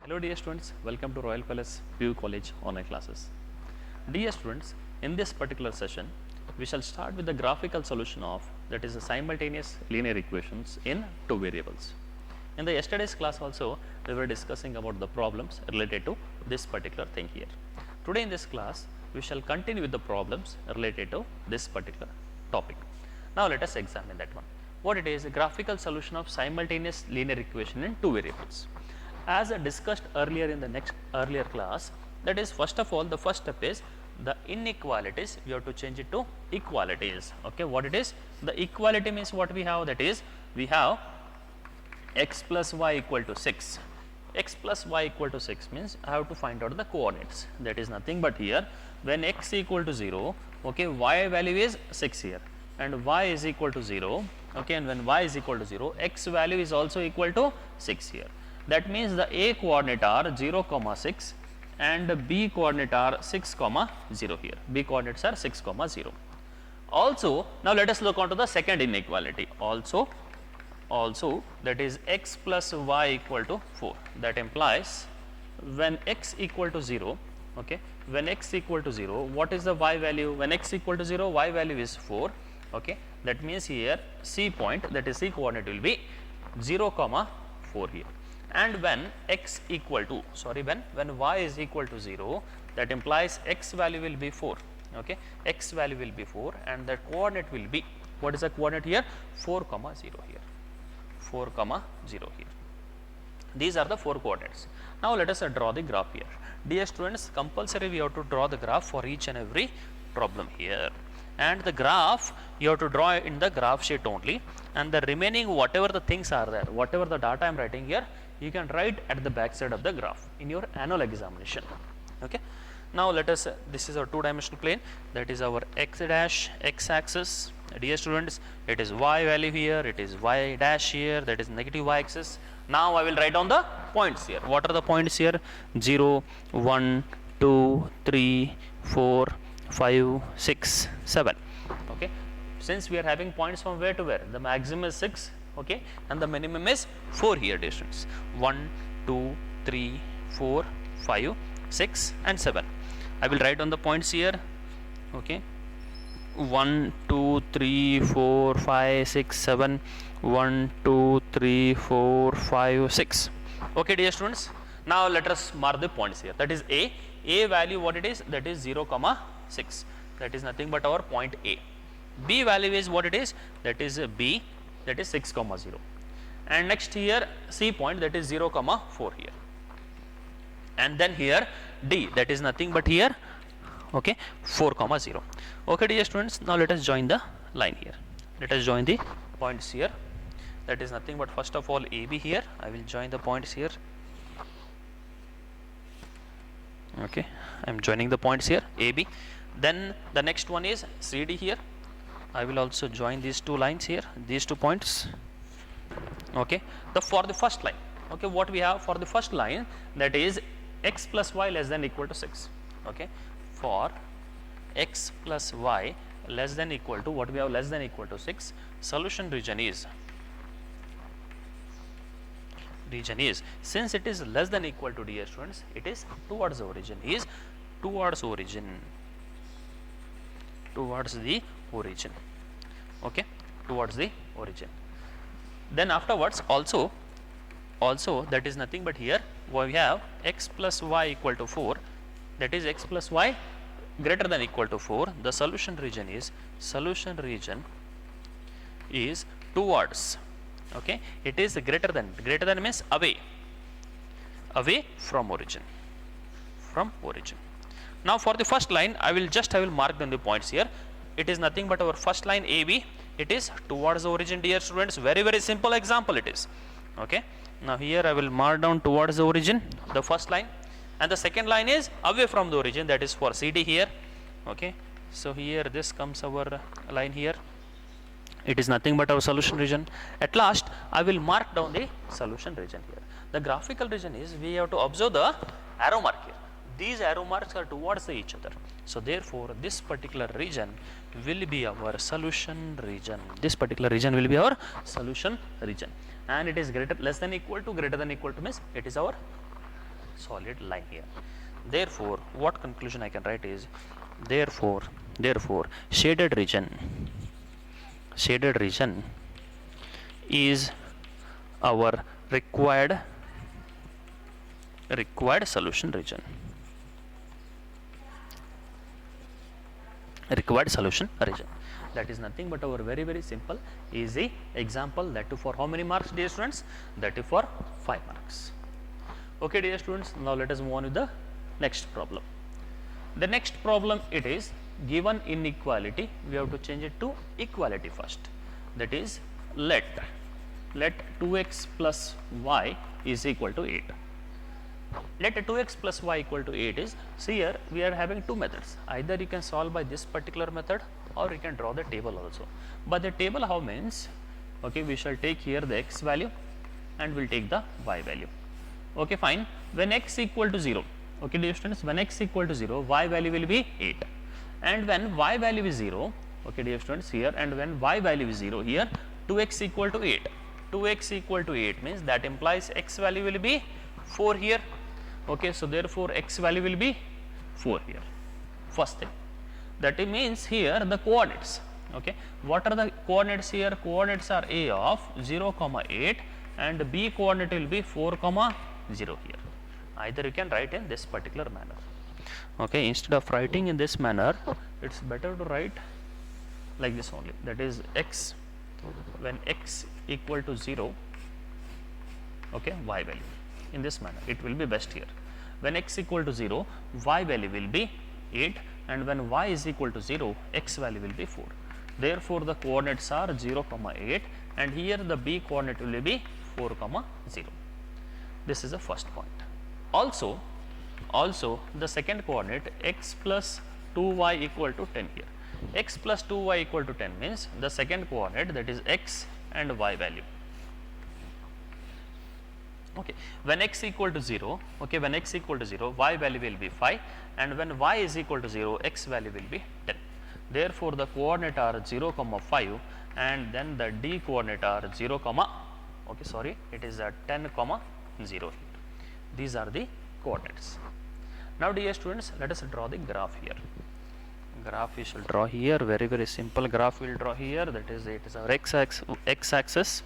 Hello dear students, welcome to Royal Palace PU College online classes. Dear students, in this particular session, we shall start with the graphical solution of that is the simultaneous linear equations in two variables. In the yesterday's class also, we were discussing about the problems related to this particular thing here. Today in this class, we shall continue with the problems related to this particular topic. Now let us examine that one. What it is, a graphical solution of simultaneous linear equation in two variables. As I discussed earlier in the earlier class, that is first of all the first step is the inequalities, we have to change it to equalities. Okay, what it is? The equality means what we have, that is we have x plus y equal to 6. X plus y equal to 6 means I have to find out the coordinates. That is nothing but here when x equal to 0, okay, y value is 6 here and y is equal to 0, okay, and when y is equal to 0, x value is also equal to 6 here. That means the a coordinate are 0, 6 and the b coordinate are 6, 0 here. B coordinates are 6, 0. Also, now let us look onto the second inequality. Also that is x plus y equal to 4. That implies when x equal to 0, okay, when x equal to 0, what is the y value? When x equal to 0, y value is 4. Okay, that means here c point, that is c coordinate will be 0, 4 here. And when x equal to, when y is equal to 0, that implies x value will be 4, okay, x value will be 4 and the coordinate will be, what is the coordinate here? 4, 0 here, 4, 0 here. These are the 4 coordinates. Now let us draw the graph here. Dear students, compulsory we have to draw the graph for each and every problem here. And the graph you have to draw in the graph sheet only, and the remaining whatever the things are there, whatever the data I am writing here, you can write at the back side of the graph in your annual examination. Okay. Now let us, this is our two-dimensional plane, that is our x dash, x axis. Dear students, it is y value here, it is y dash here, that is negative y axis. Now I will write down the points here. What are the points here? 0, 1, 2, 3, 4, 5, 6, 7. Okay. Since we are having points from where to where, the maximum is 6, okay, and the minimum is 4 here, dear students. 1, 2, 3, 4, 5, 6 and 7. I will write on the points here, okay. 1, 2, 3, 4, 5, 6, 7. 1, 2, 3, 4, 5, 6. Okay, dear students. Now let us mark the points here. That is A value what it is? That is 0, 6. That is nothing but our point A. B value is what it is? That is B, that is 6, 0. And next here C point, that is 0, 4 here. And then here D, that is nothing but here, okay, 4, 0. Okay, dear students, now let us join the line here. Let us join the points here. That is nothing but first of all AB here. I will join the points here. Okay, I am joining the points here, AB. Then the next one is CD here. I will also join these two lines here, these 2 points. Okay, for the first line, okay, what we have for the first line, that is x plus y less than equal to 6. Okay, for x plus y less than equal to, what we have, less than equal to 6, solution region is, since it is less than equal to, dear students, it is towards the origin, towards the origin, okay, towards the origin. Then afterwards also that is nothing but here we have x plus y equal to 4, that is x plus y greater than equal to 4. The solution region is towards, okay, it is greater than means away from origin, Now for the first line I will mark down the points here. It is nothing but our first line AB, it is towards the origin, dear students. Very simple example it is. Okay, now here I will mark down towards the origin, the first line, and the second line is away from the origin, that is for CD here. Okay, so here this comes our line here, it is nothing but our solution region. At last I will mark down the solution region here. The graphical region is, we have to observe the arrow mark here. These arrow marks are towards each other, so therefore this particular region will be our solution region. And it is less than equal to, greater than equal to means it is our solid line here. Therefore, what conclusion I can write is, therefore shaded region is our required solution region. That is nothing but our very simple easy example, that too for how many marks, dear students? That is for 5 marks. Okay, dear students, now let us move on with the next problem. The next problem, it is given inequality, we have to change it to equality first. That is, let 2x plus y is equal to 8. Let 2x plus y equal to 8 is, see here we are having two methods. Either you can solve by this particular method, or you can draw the table also. But the table how means, okay, we shall take here the x value and we'll take the y value. Okay, fine. When x equal to 0, okay dear students, when x equal to 0, y value will be 8. And when y value is 0, okay dear students, here, and when y value is 0, here 2x equal to 8. 2x equal to 8 means that implies x value will be 4 here. Okay, so therefore x value will be 4 here. First thing, that means here the coordinates. Okay, what are the coordinates here? Coordinates are a of 0, 8 and b coordinate will be 4, 0 here. Either you can write in this particular manner. Okay, instead of writing in this manner, it's better to write like this only. That is x, when x equal to 0, okay, y value. In this manner, it will be best here. When x equal to 0, y value will be 8, and when y is equal to 0, x value will be 4. Therefore, the coordinates are 0, 8, and here the b coordinate will be 4, 0. This is the first point. Also the second coordinate, x plus 2y equal to 10 here. X plus 2y equal to 10 means the second coordinate, that is x and y value. Okay, when x equal to 0, okay, when x equal to 0, y value will be 5, and when y is equal to 0, x value will be 10. Therefore, the coordinate are 0, 5, and then the d coordinate are 0, okay, sorry, it is 10, 0 here. These are the coordinates. Now, dear students, let us draw the graph here. Graph we shall draw here, very simple graph we will draw here. That is, it is our x axis,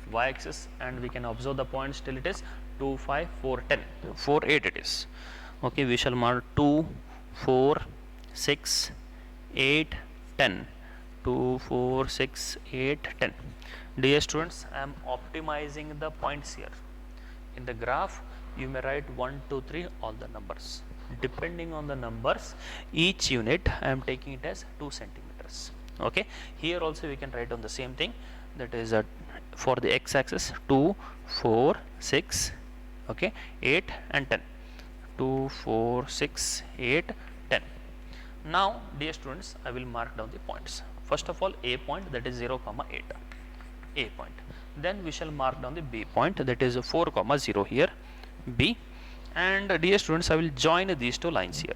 y axis, and we can observe the points till it is 2, 5, 4, 10, 4, 8 it is. Okay, we shall mark 2, 4, 6, 8, 10. 2, 4, 6, 8, 10. Dear students, I am optimizing the points here. In the graph, you may write 1, 2, 3, all the numbers. Depending on the numbers, each unit I am taking it as 2 centimeters. Okay, here also we can write on the same thing. That is for the x axis 2, 4, 6, okay, 8 and 10. 2, 4, 6, 8, 10. Now, dear students, I will mark down the points. First of all, a point, that is 0, 8, a point. Then we shall mark down the b point, that is 4, 0 here, b. And dear students, I will join these two lines here.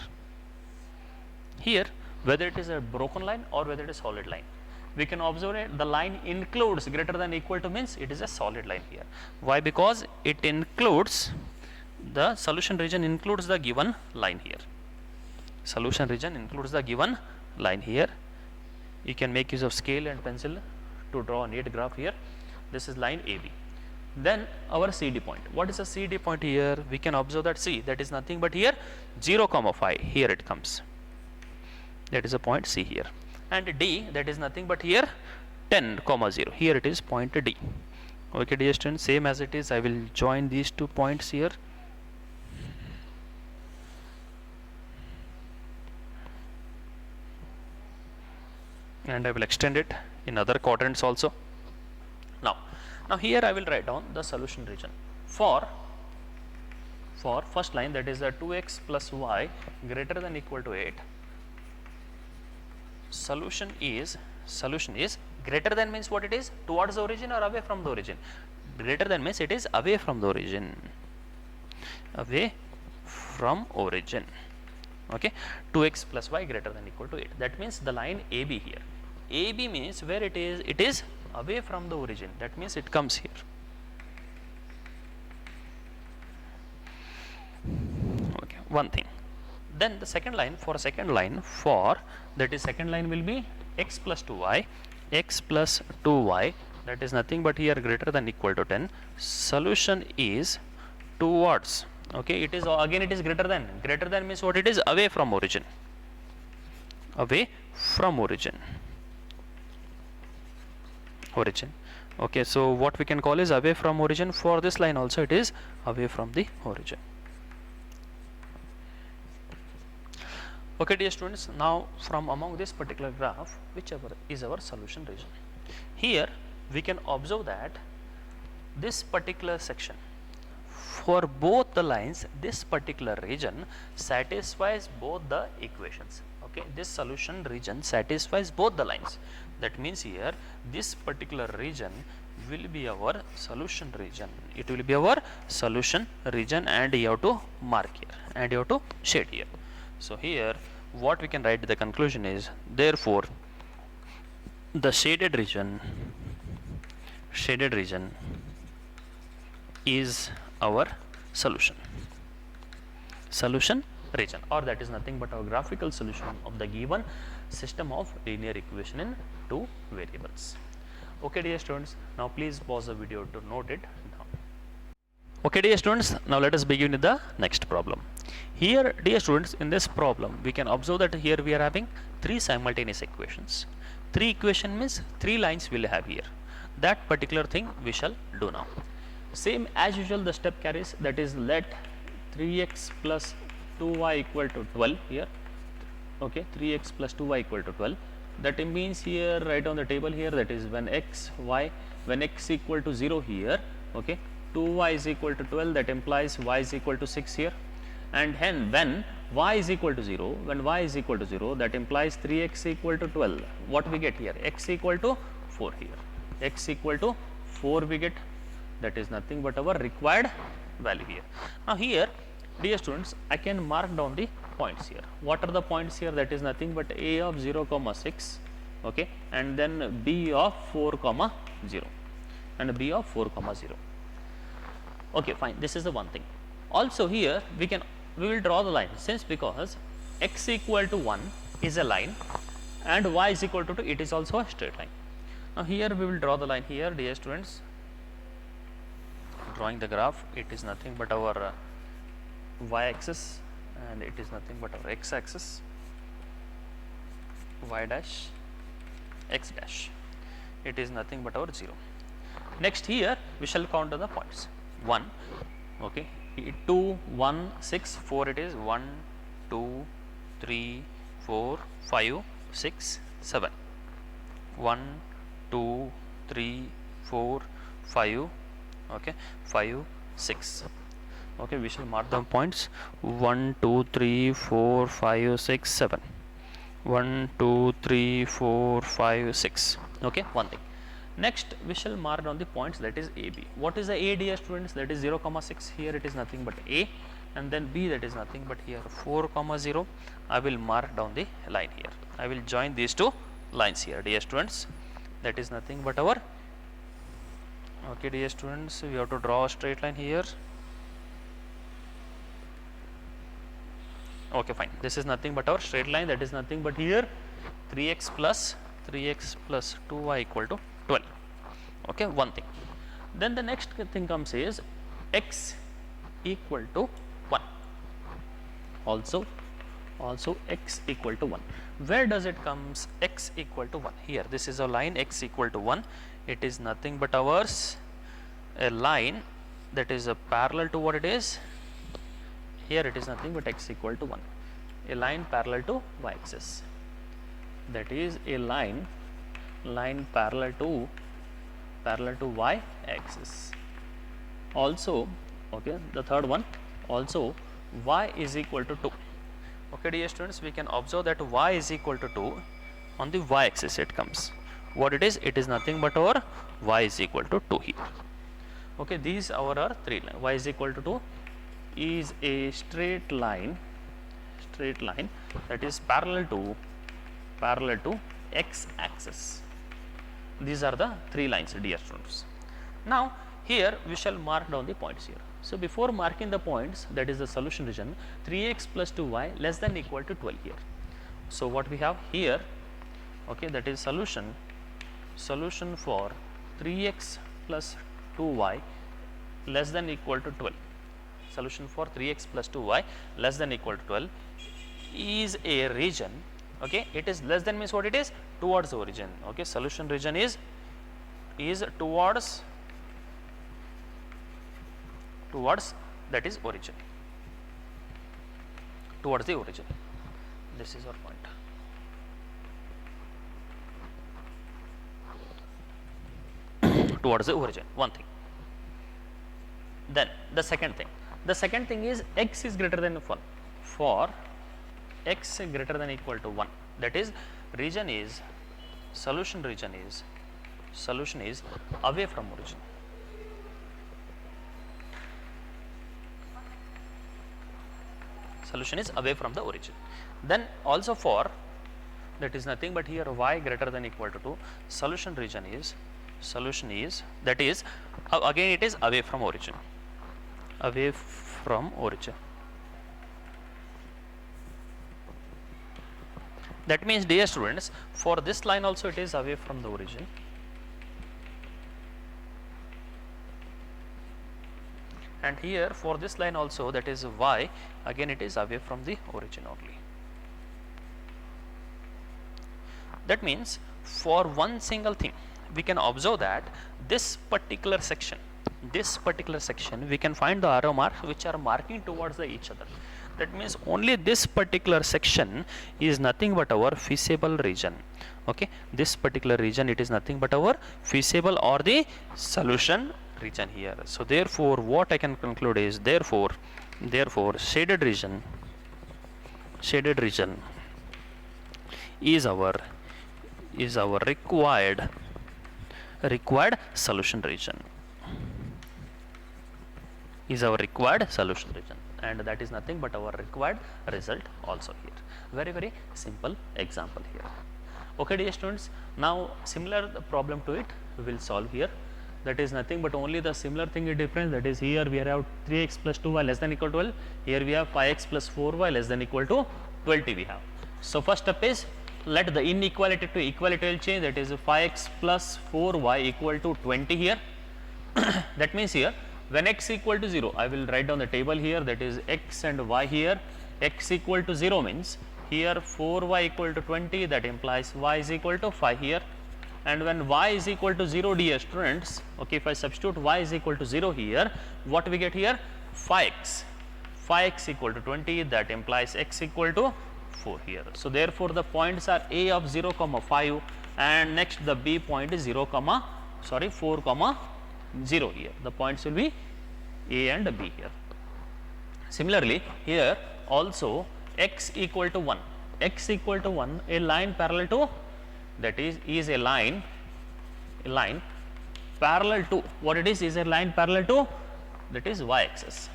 Here, whether it is a broken line or whether it is solid line, we can observe it, the line includes greater than equal to means it is a solid line here. Why? Because it includes, the solution region includes the given line here. Solution region includes the given line here. You can make use of scale and pencil to draw a neat graph here. This is line AB. Then our CD point. What is a CD point here? We can observe that C, that is nothing but here 0, 5, here it comes. That is a point C here. And D, that is nothing but here 10, 0, here it is point D. Okay, dear students, same as it is, I will join these 2 points here. And I will extend it in other quadrants also. Now here I will write down the solution region for first line, that is 2x plus y greater than equal to 8. Solution is greater than means what it is, towards the origin or away from the origin. Greater than means it is away from the origin. Away from origin. Okay, 2x plus y greater than equal to 8. That means the line AB here. AB means where it is away from the origin. That means it comes here. one thing. Then the second line, for that is second line will be x plus 2y, that is nothing but here greater than equal to 10. Solution is towards, okay, it is again it is greater than means what it is, away from origin, okay. So what we can call is away from origin. For this line also it is away from the origin. Okay dear students, now from among this particular graph, whichever is our solution region, here we can observe that this particular section, for both the lines, this particular region satisfies both the equations. Okay, this solution region satisfies both the lines. That means here this particular region will be our solution region. It will be our solution region, and you have to mark here and you have to shade here. So here what we can write, the conclusion is, therefore the shaded region is our solution region, or that is nothing but our graphical solution of the given system of linear equation in two variables. Okay dear students, now please pause the video to note it down. Okay dear students, now let us begin with the next problem. Here dear students, in this problem we can observe that here we are having three simultaneous equations. Three equation means three lines we will have here. That particular thing we shall do now. Same as usual the step carries, that is let 3x plus 2y equal to 12 here. Okay, 3x plus 2y equal to 12. That means here write on the table here, that is when x equal to 0 here, okay, 2y is equal to 12, that implies y is equal to 6 here. And hence when y is equal to 0, that implies 3x equal to 12. What we get here? X equal to 4 here. X equal to 4 we get, that is nothing but our required value here. Now here dear students, I can mark down the points here. What are the points here? That is nothing but a of 0, 6, okay, and then b of 4, 0 and b of 4, 0. Okay, fine, this is the one thing. Also here we will draw the line, since because x equal to 1 is a line and y is equal to 2, it is also a straight line. Now here we will draw the line here dear students. Drawing the graph, it is nothing but our y axis and it is nothing but our x axis, y dash, x dash, it is nothing but our 0. Next here we shall count the points. 1, okay, 2, 1, 6, 4, it is 1, 2, 3, 4, 5, 6, 7. 1, 2, 3, 4, 5, okay, 5, 6. Okay, we shall mark the points 1, 2, 3, 4, 5, 6, 7. 1, 2, 3, 4, 5, 6. Okay, one thing. Next we shall mark down the points, that is AB. What is the A dear students? That is 0, 6. Here it is nothing but A, and then B, that is nothing but here 4, 0. I will mark down the line here. I will join these two lines here dear students. That is nothing but our, okay dear students, we have to draw a straight line here. Okay, fine, this is nothing but our straight line, that is nothing but here 3x plus 2y equal to 12. Okay, one thing. Then the next thing comes is x equal to 1. Also x equal to 1. Where does it comes x equal to 1? Here, this is a line x equal to 1. It is nothing but ours a line that is a parallel to what it is. Here it is nothing but x equal to 1. A line parallel to y axis. That is a line parallel to y axis. Also, okay, the third one, also y is equal to 2. Okay dear students, we can observe that y is equal to 2 on the y axis it comes. What it is? It is nothing but our y is equal to 2 here. Okay, these are our three lines. Y is equal to 2 is a straight line that is parallel to x axis. These are the three lines dear students. Now here we shall mark down the points here. So before marking the points, that is the solution region, 3x plus 2y less than equal to 12 here. So what we have here, okay, that is solution for 3x plus 2y less than equal to 12. Solution for 3x plus 2y less than equal to 12 is a region, okay, it is less than means what it is? Towards the origin, okay, solution region is towards that is origin, towards the origin. This is our point. Towards the origin, one thing. Then the second thing is x is greater than 1. For x greater than equal to 1, that is solution is away from origin. Solution is away from the origin. Then also for, that is nothing but here y greater than equal to 2, solution is that is again it is away from origin. That means, dear students, for this line also it is away from the origin. And here for this line also, that is y, again it is away from the origin only. That means for one single thing we can observe that this particular section we can find the arrow marks which are marking towards each other. That means only this particular section is nothing but our feasible region. Okay, this particular region, it is nothing but our feasible or the solution region here. So therefore what I can conclude is, therefore shaded region is our required solution region, and that is nothing but our required result also here. Very, very simple example here. Okay, dear students, now similar problem to it we will solve here. That is nothing but only the similar thing is difference, that is here we have 3x plus 2y less than equal to 12, here we have 5x plus 4y less than equal to 20 we have. So first step is, let the inequality to equality will change, that is 5x plus 4y equal to 20 here. That means here when x equal to 0, I will write down the table here, that is x and y here. X equal to 0 means here 4y equal to 20, that implies y is equal to 5 here. And when y is equal to 0, dear students, okay, if I substitute y is equal to 0 here, what we get here? 5x equal to 20, that implies x equal to 4 here. So therefore the points are a of 0, 5, and next the b point is 4, 0 here. The points will be a and b here. Similarly here also x equal to 1, a line parallel to, that is a line parallel to, what it is a line parallel to, that is y axis.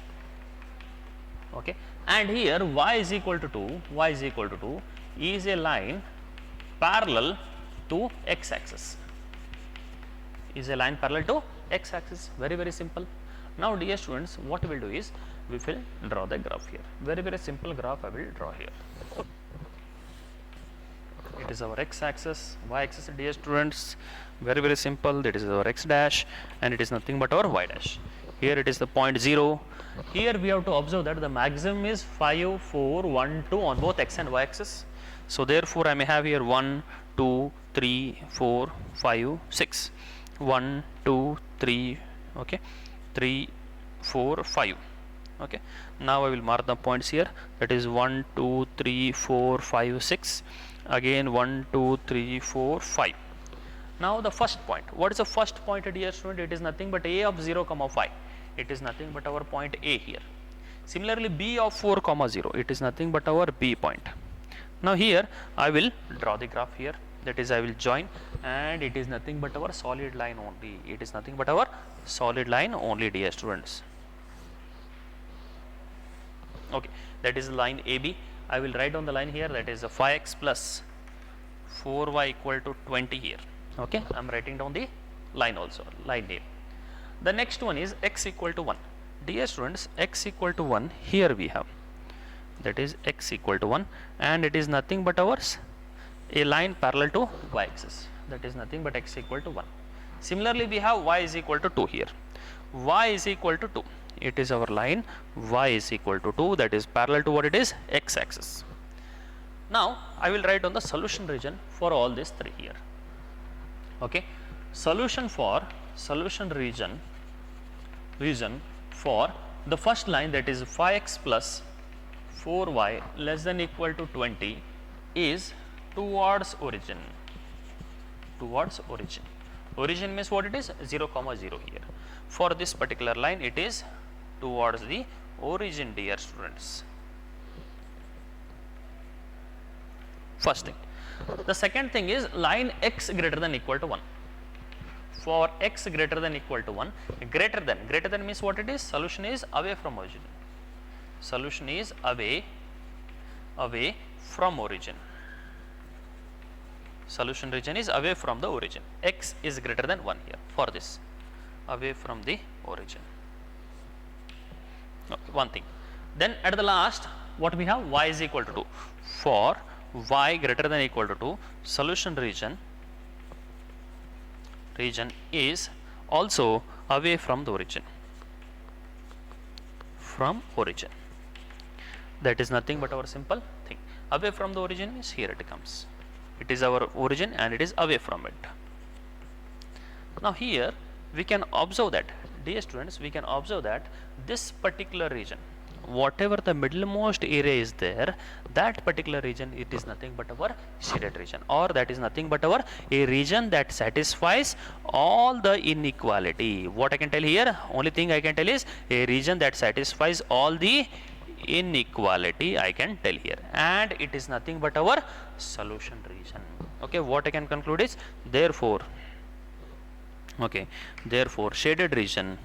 Okay, and here y is equal to 2 is a line parallel to x axis, x axis. Very, very simple. Now dear students, what we will do is, we will draw the graph here. Very, very simple graph I will draw here. It is our x axis, y axis, dear students, very, very simple. That is our x dash, and it is nothing but our y dash. Here it is the point 0. Here we have to observe that the maximum is 5, 4, 1, 2 on both x and y axis. So therefore I may have here 1, 2, 3, 4, 5, 6. 1, 2, 3, okay, 3, 4, 5. Okay, now I will mark the points here, that is 1, 2, 3, 4, 5, 6. Again 1, 2, 3, 4, 5. Now the first point, what is the first point, dear student? It is nothing but a of 0, 5. It is nothing but our point a here. Similarly b of 4, 0, it is nothing but our b point. Now here I will draw the graph here, that is I will join, and it is nothing but our solid line only. It is nothing but our solid line only, dear students. Okay, that is line AB. I will write down the line here, that is 5x plus 4y equal to 20 here. Okay, I am writing down the line also, line name. The next one is x equal to 1. Dear students, x equal to 1 here we have, that is x equal to 1, and it is nothing but ours a line parallel to y axis, that is nothing but x equal to 1. Similarly, we have y is equal to 2 here, y is equal to 2, it is our line y is equal to 2, that is parallel to what it is, x axis. Now I will write on the solution region for all these three here. Okay, solution region for the first line, that is 5x plus 4y less than equal to 20 is towards origin. Origin means what it is, 0 comma 0 here. For this particular line it is towards the origin, dear students. First thing. The second thing is line x greater than equal to 1. For x greater than equal to 1, greater than means what it is, solution is away from origin. Solution is away from origin. Solution region is away from the origin. X is greater than 1 here for this, away from the origin. Okay, one thing. Then at the last, what we have, y is equal to 2. For y greater than equal to 2, solution region is also away from the origin. That is nothing but our simple thing. Away from the origin means here it comes. It is our origin and it is away from it. Now here we can observe that, dear students, we can observe that this particular region, whatever the middlemost area is there, that particular region, it is nothing but our shaded region, or that is nothing but our a region that satisfies all the inequality. What I can tell here, only thing I can tell is a region that satisfies all the inequality I can tell here, and it is nothing but our solution region. Okay, what I can conclude is therefore shaded region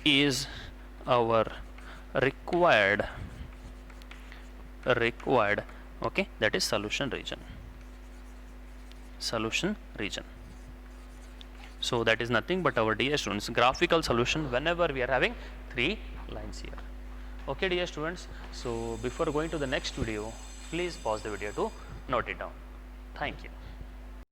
is our required okay, that is solution region. So that is nothing but our, dear students, graphical solution whenever we are having three lines here. Okay, dear students, so before going to the next video, please pause the video to note it down. Thank you.